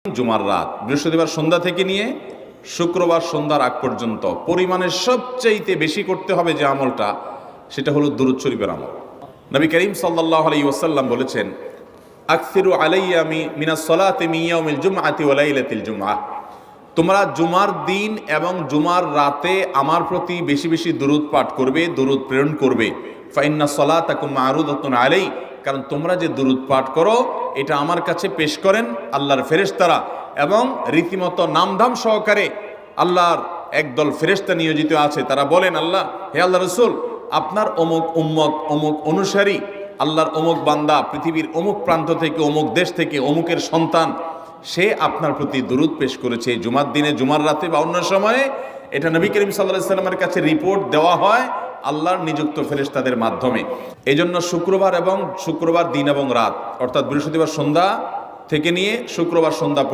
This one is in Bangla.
জুমার রাত, বৃহস্পতিবার সন্ধ্যা থেকে নিয়ে শুক্রবার সন্ধ্যার আগ পর্যন্ত পরিমাণের সবচাইতে বেশি করতে হবে যে আমলটা, সেটা হলো দুরূদ শরীফের আমল। নবী করিম সাল্লাল্লাহু আলাইহি ওয়াসাল্লাম বলেছেন, আকসিরু আলাইয়া মিনাস সালাতি মিন ইয়াউমিল জুমআতি ওয়া লাইলাতিল জুমআহ, তোমরা জুমার দিন এবং জুমার রাতে আমার প্রতি বেশি বেশি দুরূদ পাঠ করবে, দুরূদ প্রেরণ করবে। ফা ইন্না সালাতাকুম মা'রুদাতুন আলাই, কারণ তোমরা যে দুরূদ পাঠ করো এটা আমার কাছে পেশ করেন আল্লাহর ফেরেশতারা, এবং রীতিমতো নামধাম সহকারে আল্লাহর একদল ফেরেশতা নিয়োজিত আছে। তারা বলেন, আল্লাহ, হে আল্লাহ রসুল, আপনার অমুক উম্মত, অমুক অনুসারী, আল্লাহর অমুক বান্দা পৃথিবীর অমুক প্রান্ত থেকে, অমুক দেশ থেকে, অমুকের সন্তান, সে আপনার প্রতি দুরূদ পেশ করেছে জুমার দিনে, জুমার রাতে বা অন্য সময়ে। এটা নবী করিম সাল্লাল্লাহু আলাইহি ওয়াসাল্লামের কাছে রিপোর্ট দেওয়া হয় আল্লাহর নিযুক্ত ফেরেশতাদের মাধ্যমে। এই জন্য শুক্রবার দিন এবং রাত, অর্থাৎ বৃহস্পতিবার সন্ধ্যা থেকে নিয়ে শুক্রবার সন্ধ্যা